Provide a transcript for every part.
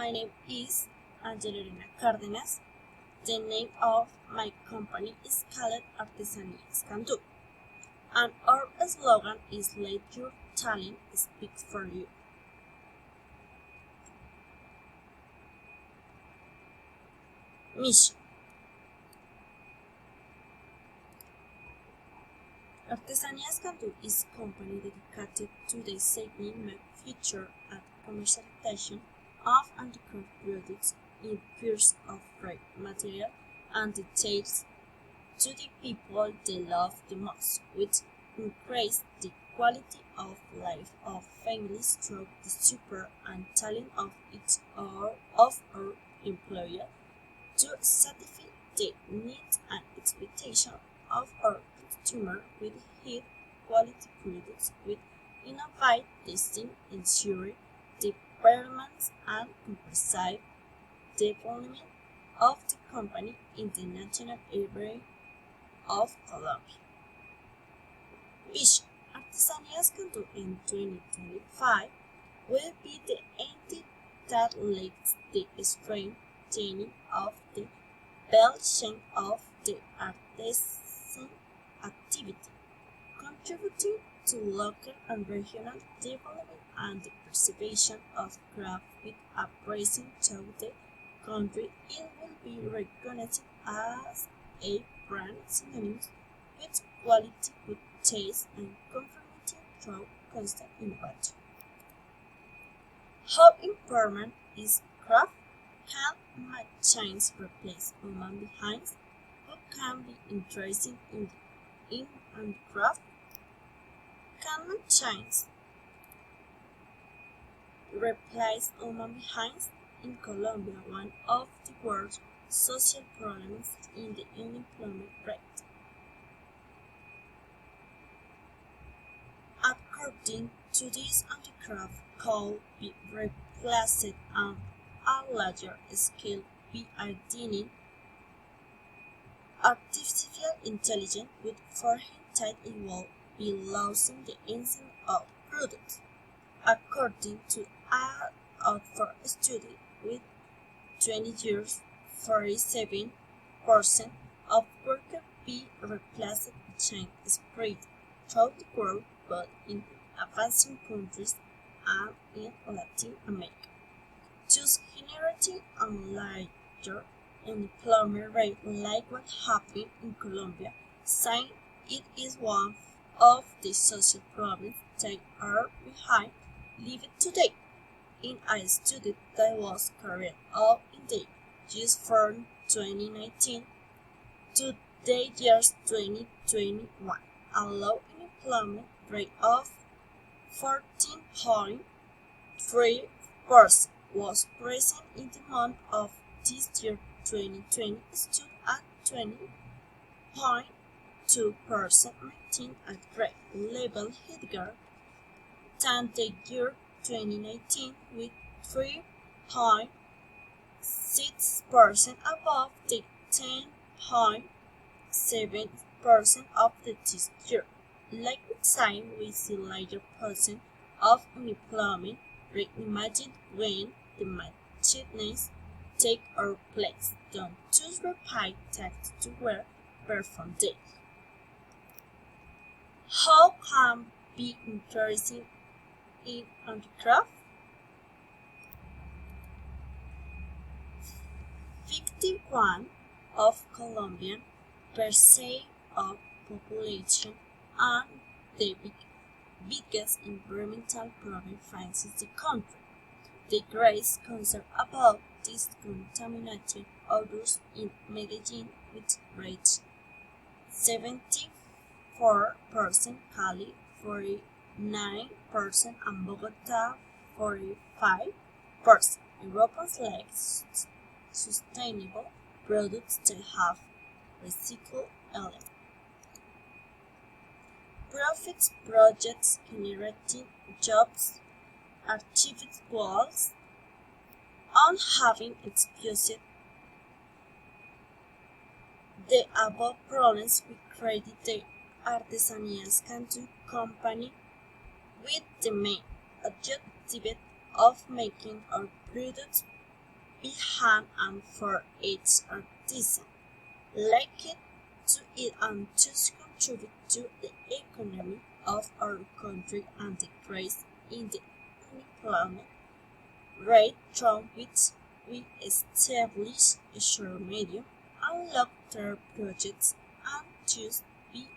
my name is Artesanias Cárdenas. The name of my company is called Artesanias Candú, and our slogan is "Let your talent speak for you." Mission: Artesanias Candú is a company dedicated to the saving future and commercialization of handicraft products in pursuit of right material and details to the people they love the most, which increase the quality of life of families through the support and talent of our employer to satisfy the needs and expectations of our customer with high quality products with innovative testing, ensuring the permanence and comprehensive development of the company in the national area of Colombia. Vision: Artesanias Candú in 2025 will be the entity that leads the strengthening of the value chain of the artisan activity, contributing to local and regional development and the preservation of craft with a presence throughout the country. It will be recognized as a brand synonymous with quality, good taste, and conformity through constant innovation. How important is craft? Can machines replace human beings? Who can be interested in handicraft? Can machines replace human beings? In Colombia, one of the world's social problems is the unemployment rate. According to this, handicraft could be replaced on a larger scale by artificial intelligence, with for him it will be losing the essence of products. According to an Oxford study, with 20 years, 47% of workers be replaced by change spread throughout the world, but in advancing countries and in Latin America, thus generating a larger unemployment rate like what happened in Colombia, saying it is one of the social problems that are behind living today. In a study that was carried out in the years from 2019 to the year 2021, a low unemployment rate of 14.3% was present in the month of this year. 2020 stood at 20.2%, maintained at great level higher than the year 2019, with 3.6% above the 10.7% of this year. Like with time, we see larger percent of unemployment rate imagined when the machines take our place. Don't choose repeat tasks to work perform daily. How can be interested in handicraft? 51% of Colombian percent of population and the biggest environmental problem faces the country. The greatest concern about these contaminated odors in Medellin, which reached 74%, Cali 49%, and Bogota 45%. Europeans like sustainable products that have recycled elements. Profits projects generating jobs achieved goals on having experienced the above problems. We created the Artesanias Candú company with the main objective of making our products behind and for each artisan, like it to it and to contribute to the economy of our country and decrease in the unemployment rate through which we establish a short, medium, and long-term projects and choose be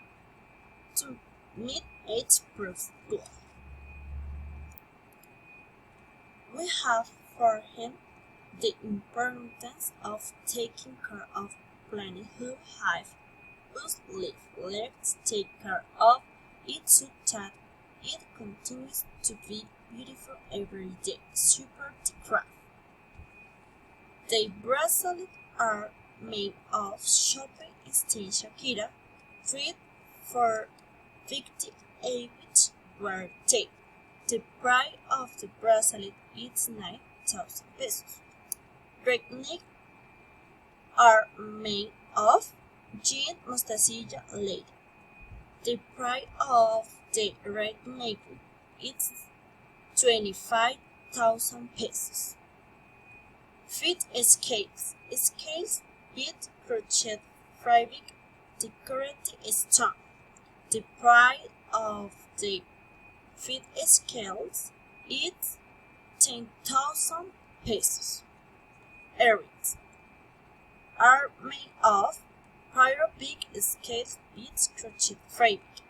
to meet its proofs goal. We have for him the importance of taking care of planet who have whose live. Let's take care of it so that it continues to be beautiful every day. Super the craft. The bracelets are made of shopping stain Shakira, treat for 58 were tape. The price of the bracelet is 9,000 pesos. Red neck are made of jean mostacilla leather. The price of the red necklace is 25,000 pesos. Feet scales. Scales bead crochet fabric decorative stone. The price of the feet scales is 10,000 pesos. Earrings are made of big scale beads crochet fabric.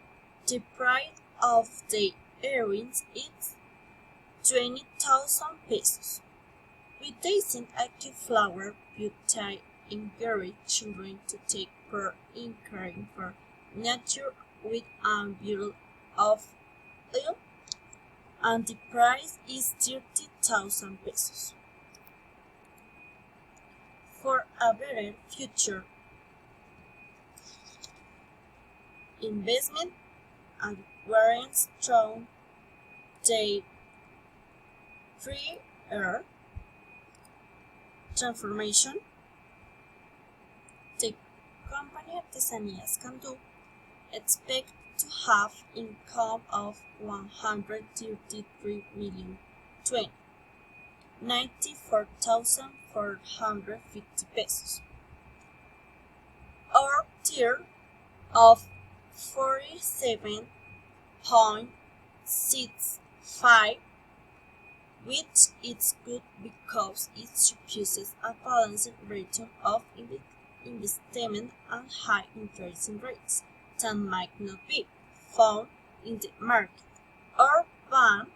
The price of the earrings is 20,000 pesos. We design active flower beauty encourage children to take part in caring for nature with a bottle of oil, and the price is 30,000 pesos. For a better future, investment and warrants through the free air transformation, the company Artesanias Candú expects to have income of 133 million 94,450 pesos, or tier of 47.65, which is good because it supposes a balanced return of investment and high interest rates that might not be found in the market. Our bond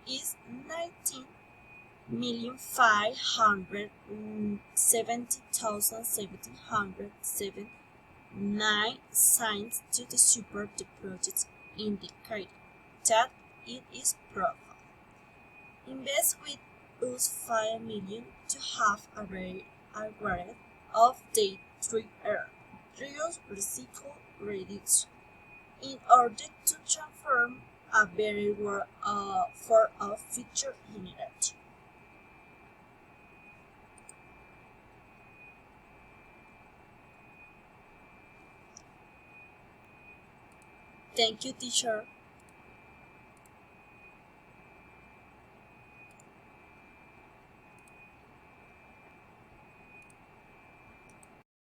is 19,570,779 signs to the support the projects indicated that it is profitable. Invest with us 5 million to have a rate of the 3R, reuse, recycle, reduce, in order to transform a better world for a future generation. Thank you, teacher.